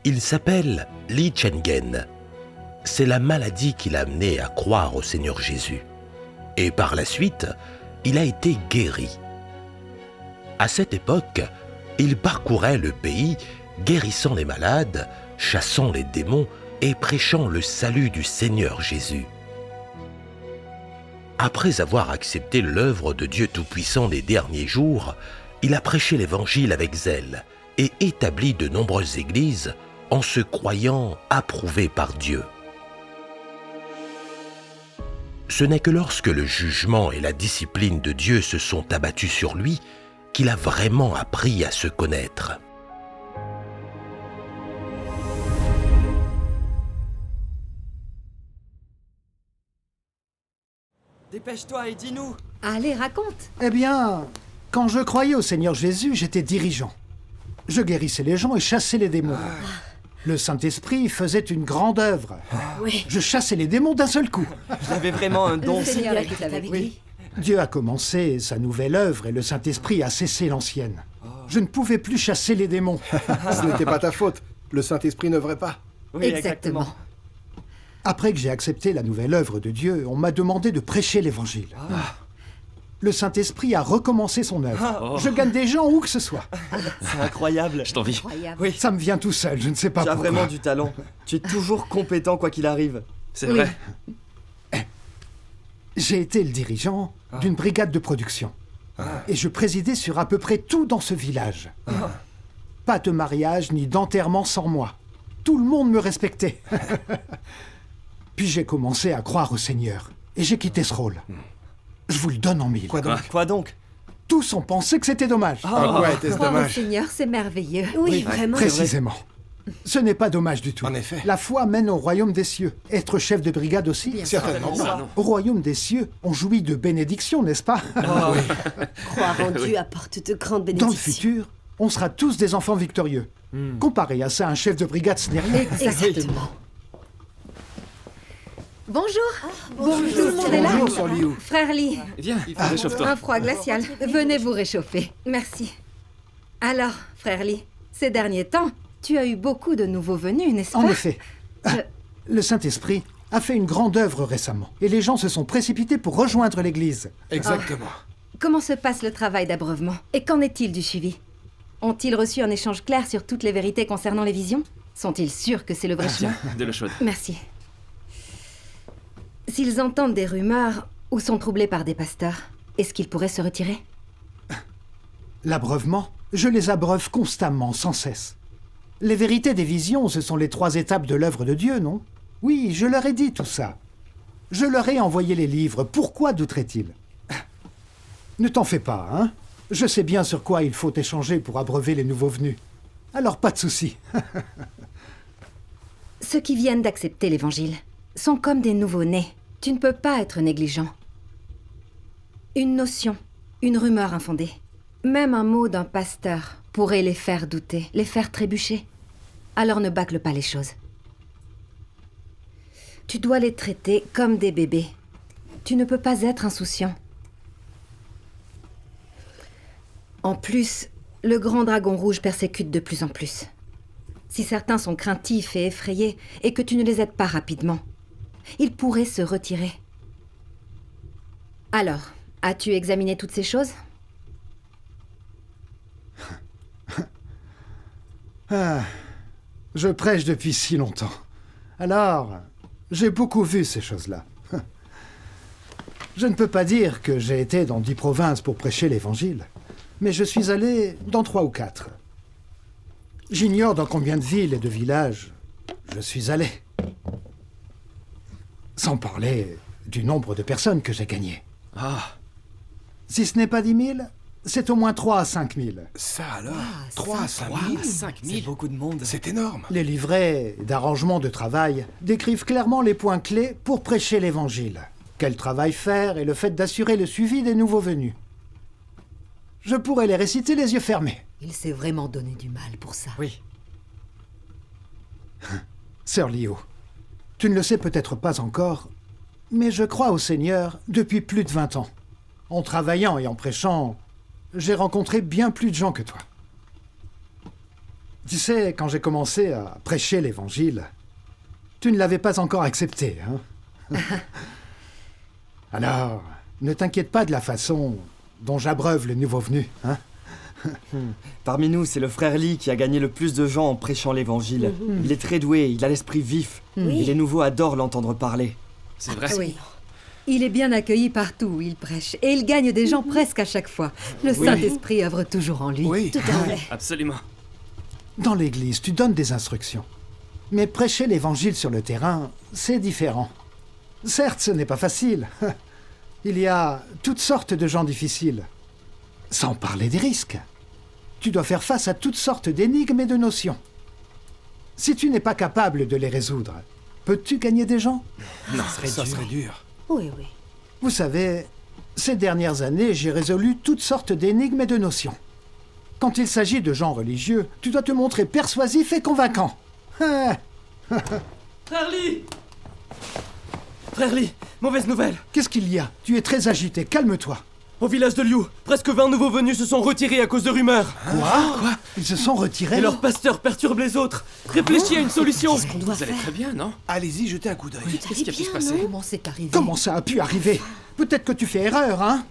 Il s'appelle Li Chengen. C'est la maladie qui l'a amené à croire au Seigneur Jésus. Et par la suite, il a été guéri. À cette époque, il parcourait le pays, guérissant les malades, chassant les démons et prêchant le salut du Seigneur Jésus. Après avoir accepté l'œuvre de Dieu Tout-Puissant des derniers jours, il a prêché l'Évangile avec zèle et établi de nombreuses églises en se croyant approuvé par Dieu. Ce n'est que lorsque le jugement et la discipline de Dieu se sont abattus sur lui qu'il a vraiment appris à se connaître. Dépêche-toi et dis-nous. Allez, raconte. Eh bien, quand je croyais au Seigneur Jésus, j'étais dirigeant. Je guérissais les gens et chassais les démons. Le Saint-Esprit faisait une grande œuvre. Oui. Je chassais les démons d'un seul coup. J'avais vraiment un don. Le Seigneur est avec lui. Dieu a commencé sa nouvelle œuvre et le Saint-Esprit a cessé l'ancienne. Je ne pouvais plus chasser les démons. Ce n'était pas ta faute. Le Saint-Esprit n'œuvrait pas. Oui, Exactement. Après que j'ai accepté la nouvelle œuvre de Dieu, on m'a demandé de prêcher l'Évangile. Le Saint-Esprit a recommencé son œuvre. Je gagne des gens où que ce soit. C'est incroyable. Je t'envie. Incroyable. Oui, Ça me vient tout seul, je ne sais pas tu as pourquoi. vraiment du talent. Tu es toujours compétent quoi qu'il arrive. C'est vrai. J'ai été le dirigeant d'une brigade de production. Et je présidais sur à peu près tout dans ce village. Pas de mariage ni d'enterrement sans moi. Tout le monde me respectait. Puis j'ai commencé à croire au Seigneur. Et j'ai quitté ce rôle. Je vous le donne en mille. Quoi donc? Tous ont pensé que c'était dommage. Ah ouais, était-ce Croire au dommage. Seigneur, c'est merveilleux. Oui, vraiment. Précisément. Ce n'est pas dommage du tout. En effet. La foi mène au royaume des cieux. Être chef de brigade aussi. Certainement pas. Au royaume des cieux, on jouit de bénédictions, n'est-ce pas? Croire en Dieu apporte de grandes Dans le bénédictions. futur, on sera tous des enfants victorieux. Comparé à ça, un chef de brigade, ce n'est rien. Exactement. Bonjour. Bonjour. Tout le monde est là. Bonjour, Sœur Liu. Frère Lee, Viens, réchauffe-toi. un froid glacial. Venez vous réchauffer. Merci. Alors, frère Lee, ces derniers temps, tu as eu beaucoup de nouveaux venus, n'est-ce pas? En effet, le Saint-Esprit a fait une grande œuvre récemment. Et les gens se sont précipités pour rejoindre l'Église. Exactement. Comment se passe le travail d'abreuvement? Et qu'en est-il du suivi? Ont-ils reçu un échange clair sur toutes les vérités concernant les visions? Sont-ils sûrs que c'est le vrai chemin? De l'eau chaude. Merci. S'ils entendent des rumeurs ou sont troublés par des pasteurs, est-ce qu'ils pourraient se retirer? L'abreuvement, je les abreuve constamment, sans cesse. Les vérités des visions, ce sont les 3 étapes de l'œuvre de Dieu, non? Oui, je leur ai dit tout ça. Je leur ai envoyé les livres. Pourquoi douteraient-ils? Ne t'en fais pas, hein? Je sais bien sur quoi il faut échanger pour abreuver les nouveaux venus. Alors pas de souci. Ceux qui viennent d'accepter l'Évangile sont comme des nouveaux-nés. Tu ne peux pas être négligent. Une notion, une rumeur infondée, même un mot d'un pasteur pourrait les faire douter, les faire trébucher. Alors ne bâcle pas les choses. Tu dois les traiter comme des bébés. Tu ne peux pas être insouciant. En plus, le grand dragon rouge persécute de plus en plus. Si certains sont craintifs et effrayés, et que tu ne les aides pas rapidement, ils pourraient se retirer. Alors, as-tu examiné toutes ces choses? Je prêche depuis si longtemps. Alors, j'ai beaucoup vu ces choses-là. Je ne peux pas dire que j'ai été dans 10 provinces pour prêcher l'Évangile, mais je suis allé dans 3 ou 4. J'ignore dans combien de villes et de villages je suis allé. Sans parler du nombre de personnes que j'ai gagnées. Si ce n'est pas 10 000, c'est au moins 3 à 5 000. Ça alors 3 à 5 000 C'est beaucoup de monde. C'est énorme. Les livrets d'arrangement de travail décrivent clairement les points clés pour prêcher l'Évangile. Quel travail faire et le fait d'assurer le suivi des nouveaux venus. Je pourrais les réciter les yeux fermés. Il s'est vraiment donné du mal pour ça. Oui. Sœur Liu, tu ne le sais peut-être pas encore, mais je crois au Seigneur depuis plus de 20 ans. En travaillant et en prêchant, j'ai rencontré bien plus de gens que toi. Tu sais, quand j'ai commencé à prêcher l'évangile, tu ne l'avais pas encore accepté, hein? Alors, ne t'inquiète pas de la façon dont j'abreuve le nouveau venu, hein? Parmi nous, c'est le frère Lee qui a gagné le plus de gens en prêchant l'évangile. Il est très doué, il a l'esprit vif. Oui. Et les nouveaux adorent l'entendre parler. C'est vrai. Oui. Il est bien accueilli partout où il prêche, et il gagne des gens presque à chaque fois. Le Saint-Esprit œuvre toujours en lui. Oui. Tout à fait. Absolument. Dans l'église, tu donnes des instructions. Mais prêcher l'évangile sur le terrain, c'est différent. Certes, ce n'est pas facile. Il y a toutes sortes de gens difficiles. Sans parler des risques. Tu dois faire face à toutes sortes d'énigmes et de notions. Si tu n'es pas capable de les résoudre, peux-tu gagner des gens? Non, ça serait dur. Oui, oui. Vous savez, ces dernières années, j'ai résolu toutes sortes d'énigmes et de notions. Quand il s'agit de gens religieux, tu dois te montrer persuasif et convaincant. Ah, Frère Lee! Frère Lee, mauvaise nouvelle! qu'est-ce qu'il y a? Tu es très agité, calme-toi. Au village de Liu, presque 20 nouveaux venus se sont retirés à cause de rumeurs. Quoi? Ils se sont retirés? Et leur pasteur perturbe les autres. Réfléchis à une solution. Qu'est-ce qu'on doit Vous allez faire? très bien, non? Allez-y, jetez un coup d'œil. Qu'est-ce qui a pu se passer? Comment c'est arrivé? Comment ça a pu arriver? Peut-être que tu fais erreur, hein?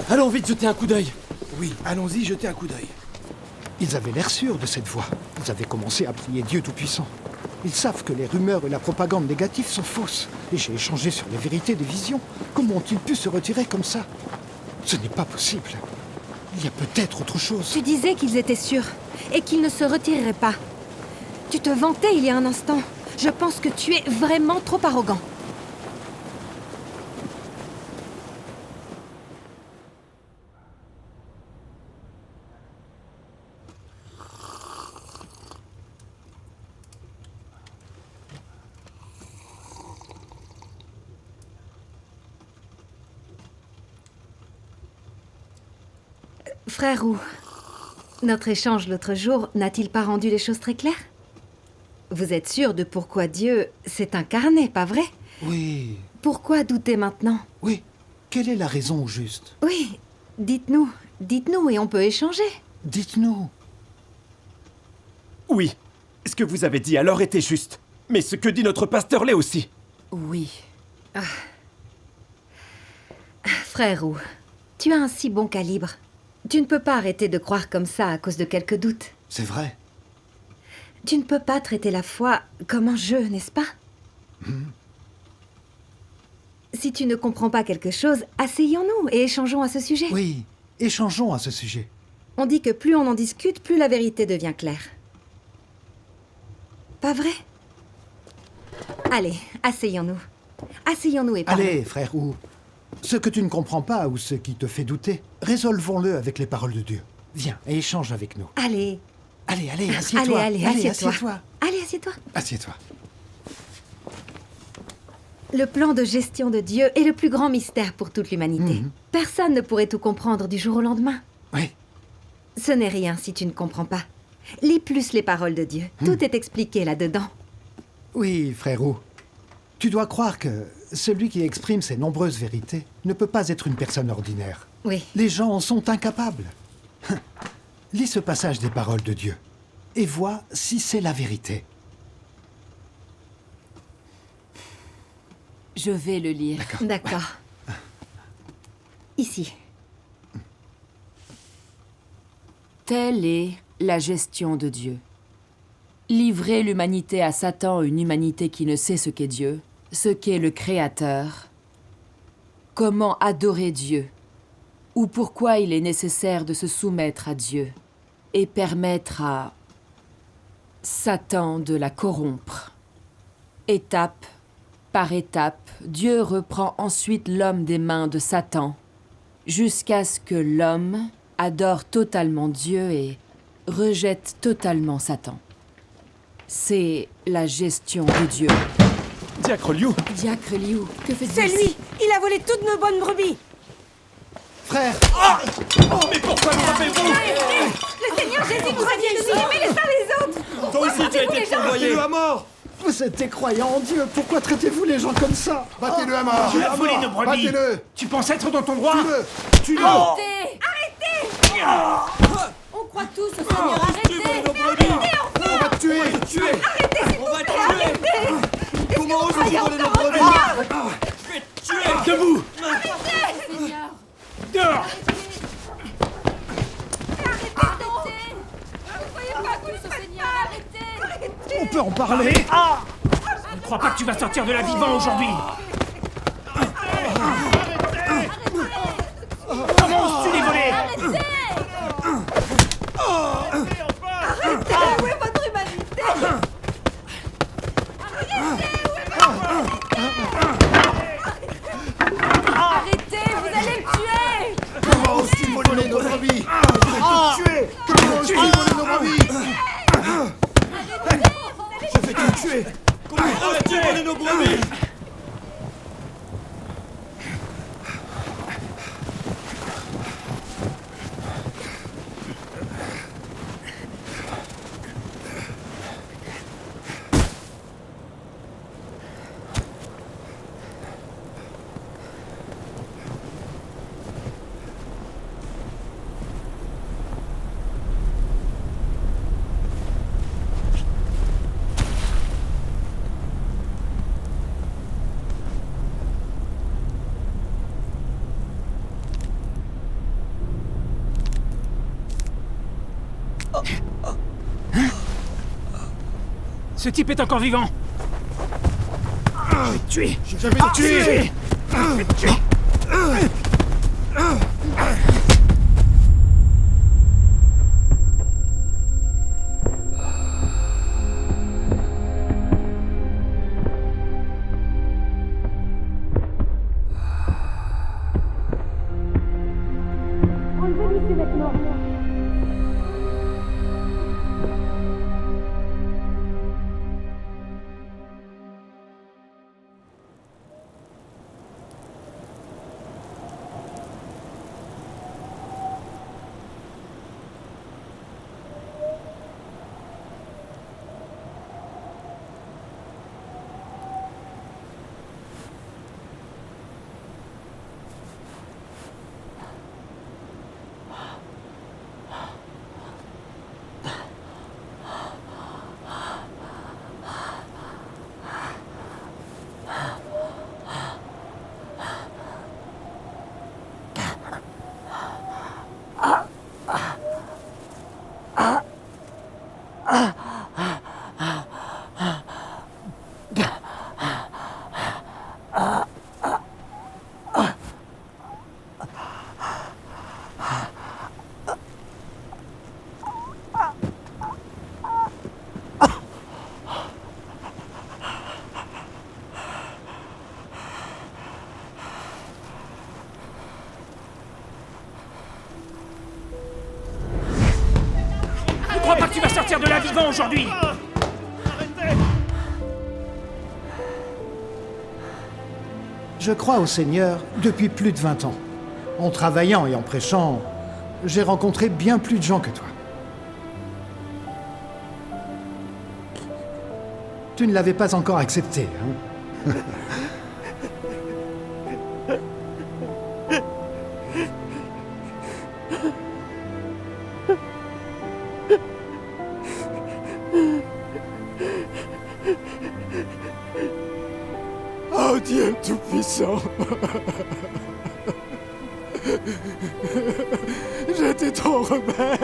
Allons vite jeter un coup d'œil. Oui, allons-y, jetez un coup d'œil. Ils avaient l'air sûrs de cette voie. Ils avaient commencé à prier Dieu Tout-Puissant. Ils savent que les rumeurs et la propagande négative sont fausses. Et j'ai échangé sur les vérités des visions. Comment ont-ils pu se retirer comme ça? Ce n'est pas possible. Il y a peut-être autre chose. Tu disais qu'ils étaient sûrs et qu'ils ne se retireraient pas. Tu te vantais il y a un instant. Je pense que tu es vraiment trop arrogant. Frère Roux, notre échange l'autre jour n'a-t-il pas rendu les choses très claires? Vous êtes sûr de pourquoi Dieu s'est incarné, pas vrai? Oui, Pourquoi douter maintenant? oui. Quelle est la raison au juste? Oui, dites-nous et on peut échanger. Dites-nous. Oui, ce que vous avez dit alors était juste. Mais ce que dit notre pasteur l'est aussi. Oui. Frère Roux, tu as un si bon calibre. Tu ne peux pas arrêter de croire comme ça à cause de quelques doutes. C'est vrai. Tu ne peux pas traiter la foi comme un jeu, n'est-ce pas? Si tu ne comprends pas quelque chose, asseyons-nous et échangeons à ce sujet. Oui, échangeons à ce sujet. On dit que plus on en discute, plus la vérité devient claire. Pas vrai? Allez, asseyons-nous. Asseyons-nous et parlons. Allez, frère Roux. Ce que tu ne comprends pas ou ce qui te fait douter, résolvons-le avec les paroles de Dieu. Viens et échange avec nous. Allez, Allez, assieds-toi. allez, assieds-toi. assieds-toi. Allez, assieds-toi. Assieds-toi. Le plan de gestion de Dieu est le plus grand mystère pour toute l'humanité. Personne ne pourrait tout comprendre du jour au lendemain. Oui, Ce n'est rien si tu ne comprends pas. Lis plus les paroles de Dieu. Tout est expliqué là-dedans. oui, frère Roux. Tu dois croire que celui qui exprime ces nombreuses vérités ne peut pas être une personne ordinaire. Oui. Les gens en sont incapables. Lis ce passage des paroles de Dieu et vois si c'est la vérité. Je vais le lire. D'accord. Ici. Telle est la gestion de Dieu. Livrer l'humanité à Satan, une humanité qui ne sait ce qu'est Dieu, ce qu'est le Créateur. Comment adorer Dieu, ou pourquoi il est nécessaire de se soumettre à Dieu et permettre à Satan de la corrompre. Étape par étape, Dieu reprend ensuite l'homme des mains de Satan, jusqu'à ce que l'homme adore totalement Dieu et rejette totalement Satan. C'est la gestion de Dieu. Diacre Liu, Diacre Liu, que faites-vous C'est ici? lui! Il a volé toutes nos bonnes brebis! Frère, mais pourquoi nous rappelez-vous? Le Seigneur Jésus nous a dit de nous aimer les uns les autres. Toi aussi, tu as été foudroyé. Battez-le à mort! vous êtes des croyants en Dieu. Pourquoi traitez-vous les gens comme ça? Battez-le à mort! Tu as volé nos brebis! Battez-le! Tu penses être dans ton droit? Tue-le! Arrêtez! On croit tous au Seigneur, arrêtez! Nos brebis! tuer. On va te tuer. Comment osez-vous voler nos brebis? Debout. Seigneur, Dehors. On peut en parler. Je ne crois pas que tu vas sortir de là vivant aujourd'hui. Comment oses-tu les voler? Où est votre humanité? Arrêtez, vous allez me tuer! Comment oses-tu voler nos brebis? Je vais te tuer. Comment oses-tu voler nos brebis? Je vais te tuer. Comment oses-tu voler nos brebis? Ce type est encore vivant. Je vais te tuer. Je vais te tuer. Je vais te tuer. Enlevez-lui ses vêtements. Je crois pas que tu vas sortir de là vivant aujourd'hui. Je crois au Seigneur depuis plus de 20 ans. En travaillant et en prêchant, j'ai rencontré bien plus de gens que toi. Tu ne l'avais pas encore accepté, hein? Oh Dieu Tout-Puissant. J'étais trop rebelle.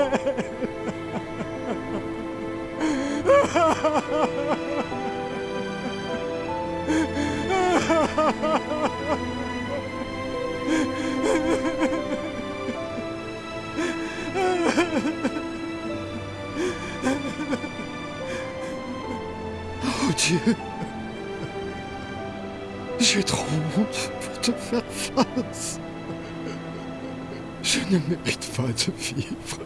Oh Dieu. J'ai trop honte pour te faire face. Je ne mérite pas de vivre.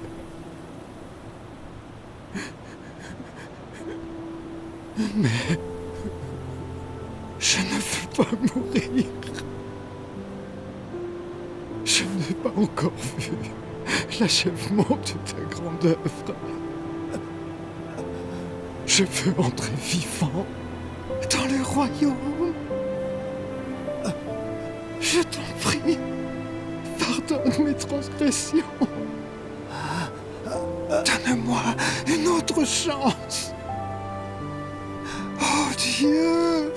Mais je ne veux pas mourir. Je n'ai pas encore vu l'achèvement de ta grande œuvre. Je veux entrer vivant dans le royaume. Je t'en prie, pardonne mes transgressions. Donne-moi une autre chance. Dieu!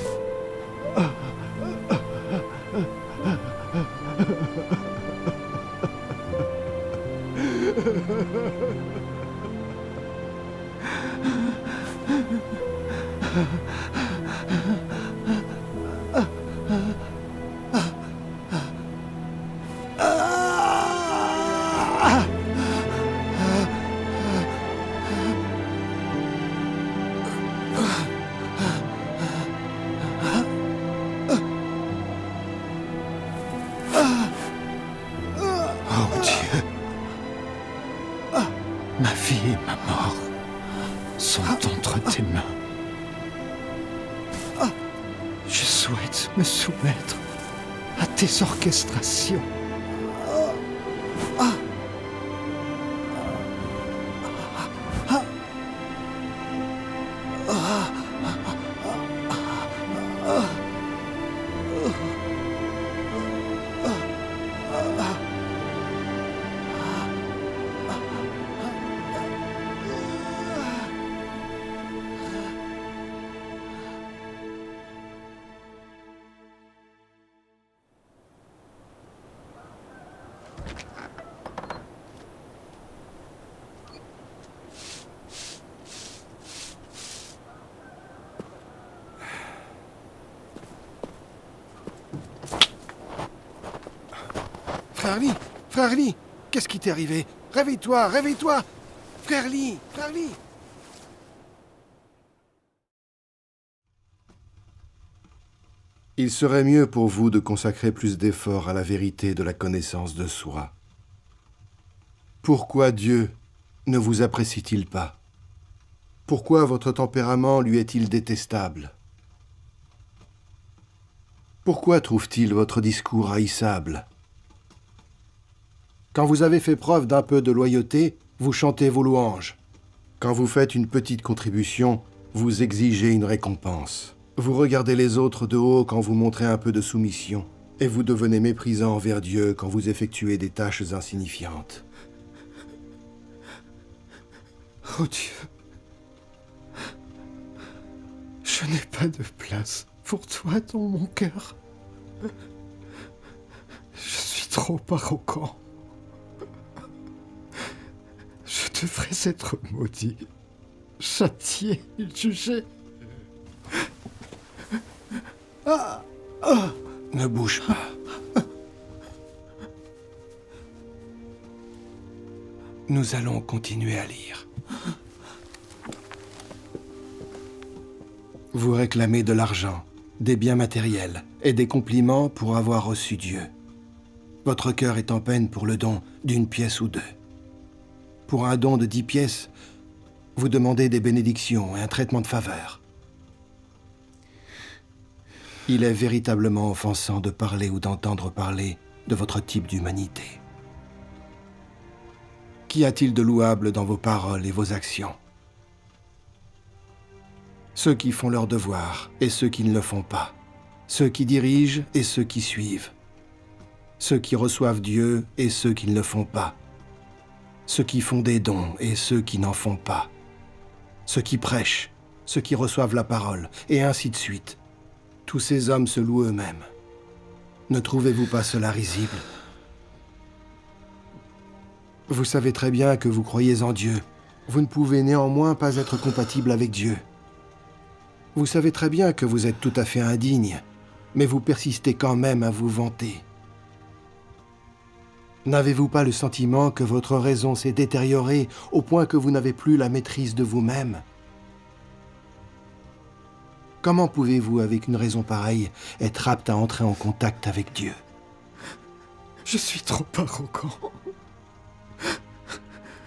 Oh Dieu! Ma vie et ma mort sont entre tes mains. Je souhaite me soumettre à tes orchestrations. Frère Lee, qu'est-ce qui t'est arrivé? Réveille-toi, réveille-toi! Frère Lee! Il serait mieux pour vous de consacrer plus d'efforts à la vérité de la connaissance de soi. Pourquoi Dieu ne vous apprécie-t-il pas? Pourquoi votre tempérament lui est-il détestable? Pourquoi trouve-t-il votre discours haïssable? Quand vous avez fait preuve d'un peu de loyauté, vous chantez vos louanges. Quand vous faites une petite contribution, vous exigez une récompense. Vous regardez les autres de haut quand vous montrez un peu de soumission, et vous devenez méprisant envers Dieu quand vous effectuez des tâches insignifiantes. Oh Dieu! Je n'ai pas de place pour toi dans mon cœur. Je suis trop arrogant. Je devrais être maudit, châtié, jugé. Ne bouge pas. Nous allons continuer à lire. Vous réclamez de l'argent, des biens matériels et des compliments pour avoir reçu Dieu. Votre cœur est en peine pour le don d'une pièce ou deux. Pour un don de 10 pièces, vous demandez des bénédictions et un traitement de faveur. Il est véritablement offensant de parler ou d'entendre parler de votre type d'humanité. Qu'y a-t-il de louable dans vos paroles et vos actions? Ceux qui font leur devoir et ceux qui ne le font pas. Ceux qui dirigent et ceux qui suivent. Ceux qui reçoivent Dieu et ceux qui ne le font pas. Ceux qui font des dons et ceux qui n'en font pas. Ceux qui prêchent, ceux qui reçoivent la parole, et ainsi de suite. Tous ces hommes se louent eux-mêmes. Ne trouvez-vous pas cela risible? Vous savez très bien que vous croyez en Dieu. Vous ne pouvez néanmoins pas être compatible avec Dieu. Vous savez très bien que vous êtes tout à fait indigne, mais vous persistez quand même à vous vanter. N'avez-vous pas le sentiment que votre raison s'est détériorée au point que vous n'avez plus la maîtrise de vous-même? Comment pouvez-vous, avec une raison pareille, être apte à entrer en contact avec Dieu? Je suis trop arrogant.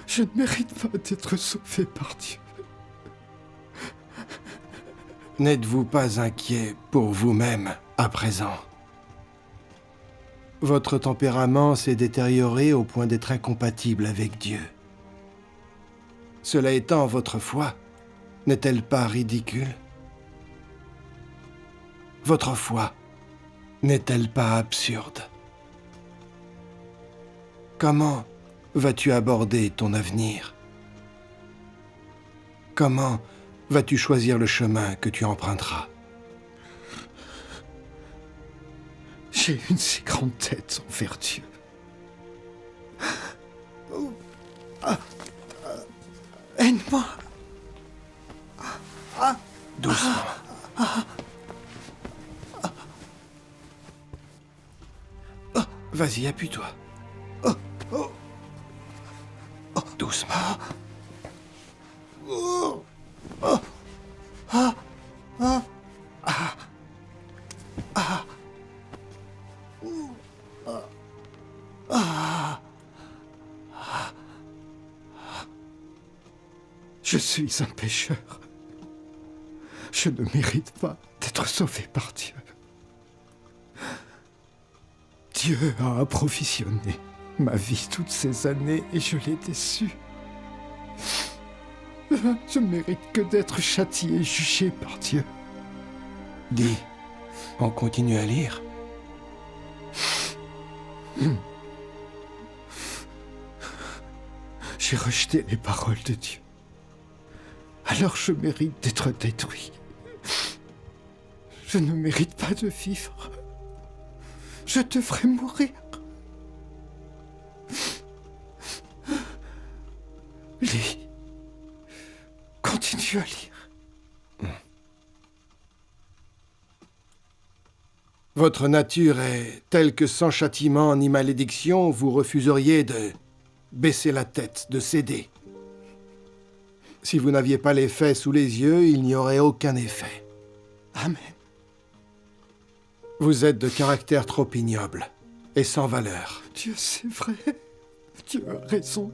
Je ne mérite pas d'être sauvé par Dieu. N'êtes-vous pas inquiet pour vous-même à présent? Votre tempérament s'est détérioré au point d'être incompatible avec Dieu. Cela étant, votre foi n'est-elle pas ridicule? Votre foi n'est-elle pas absurde? Comment vas-tu aborder ton avenir? Comment vas-tu choisir le chemin que tu emprunteras? J'ai une si grande tête envers Dieu. Aide-moi. Doucement. Vas-y, appuie-toi. Doucement. Je suis un pécheur. Je ne mérite pas d'être sauvé par Dieu. Dieu a approvisionné ma vie toutes ces années et je l'ai déçu. Je ne mérite que d'être châtié et jugé par Dieu. Dis, on continue à lire? J'ai rejeté les paroles de Dieu. Alors je mérite d'être détruit. Je ne mérite pas de vivre. Je devrais mourir. Lis. Continue à lire. Votre nature est telle que sans châtiment ni malédiction, vous refuseriez de baisser la tête, de céder. Si vous n'aviez pas les faits sous les yeux, il n'y aurait aucun effet. Amen. Vous êtes de caractère trop ignoble et sans valeur. Dieu, c'est vrai. Dieu a raison.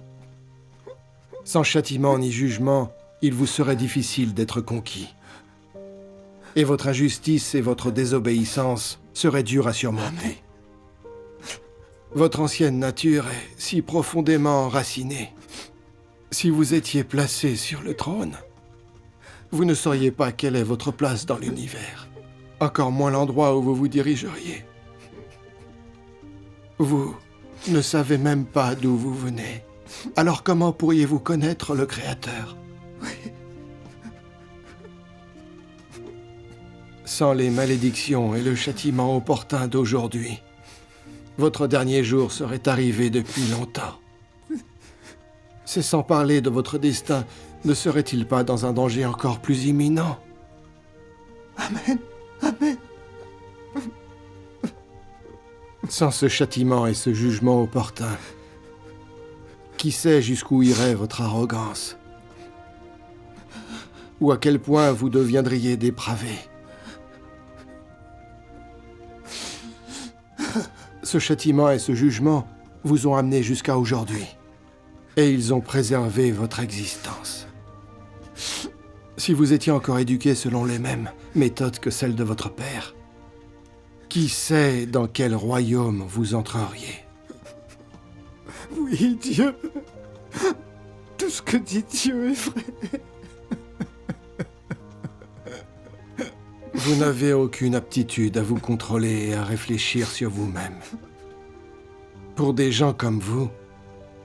Sans châtiment ni jugement, il vous serait difficile d'être conquis. Et votre injustice et votre désobéissance seraient dures à surmonter. Votre ancienne nature est si profondément enracinée. Si vous étiez placé sur le trône, vous ne sauriez pas quelle est votre place dans l'univers, encore moins l'endroit où vous vous dirigeriez. Vous ne savez même pas d'où vous venez. Alors comment pourriez-vous connaître le Créateur? Sans les malédictions et le châtiment opportun d'aujourd'hui, votre dernier jour serait arrivé depuis longtemps. C'est sans parler de votre destin, ne serait-il pas dans un danger encore plus imminent? Amen. Amen. Sans ce châtiment et ce jugement opportun, qui sait jusqu'où irait votre arrogance? Ou à quel point vous deviendriez dépravé? Ce châtiment et ce jugement vous ont amené jusqu'à aujourd'hui. Et ils ont préservé votre existence. Si vous étiez encore éduqué selon les mêmes méthodes que celles de votre père, qui sait dans quel royaume vous entreriez? Oui, Dieu. Tout ce que dit Dieu est vrai. Vous n'avez aucune aptitude à vous contrôler et à réfléchir sur vous-même. Pour des gens comme vous,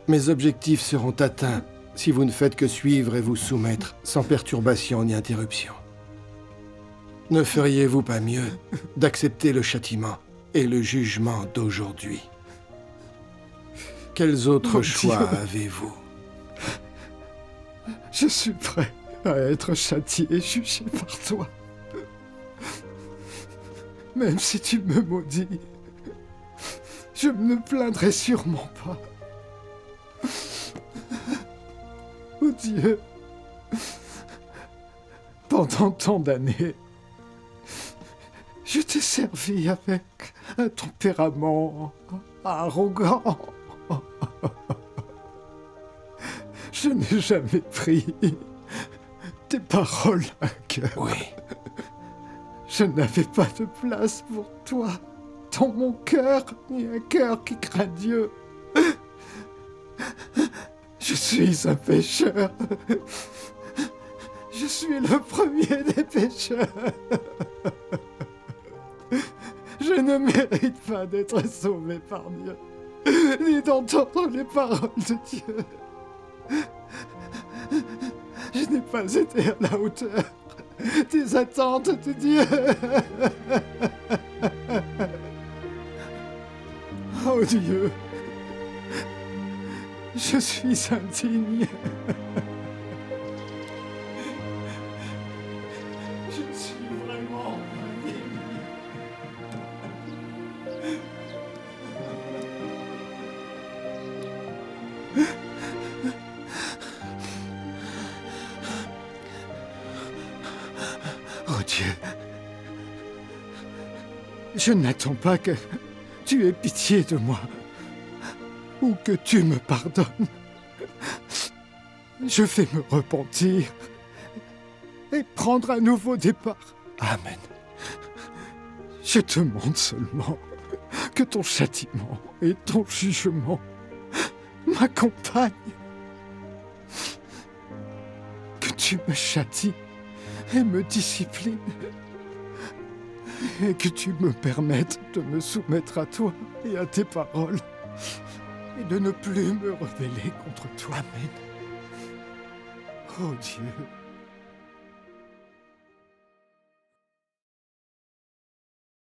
mes objectifs seront atteints si vous ne faites que suivre et vous soumettre sans perturbation ni interruption. Ne feriez-vous pas mieux d'accepter le châtiment et le jugement d'aujourd'hui? Quels autres choix avez-vous? Je suis prêt à être châtié et jugé par toi. Même si tu me maudis, je ne me plaindrai sûrement pas. Oh Dieu, pendant tant d'années, je t'ai servi avec un tempérament arrogant. Je n'ai jamais pris tes paroles à cœur. Oui. Je n'avais pas de place pour toi dans mon cœur, ni un cœur qui craint Dieu. Je suis un pécheur. Je suis le premier des pécheurs. Je ne mérite pas d'être sauvé par Dieu, ni d'entendre les paroles de Dieu. Je n'ai pas été à la hauteur des attentes de Dieu. Oh Dieu, je suis indigne. Je suis vraiment indigne. Oh Dieu, je n'attends pas que tu aies pitié de moi ou que tu me pardonnes. Je vais me repentir et prendre un nouveau départ. Amen. Je te demande seulement que ton châtiment et ton jugement m'accompagnent. Que tu me châties et me disciplines. Et que tu me permettes de me soumettre à toi et à tes paroles. Et de ne plus me rebeller contre toi. Amen. Oh Dieu.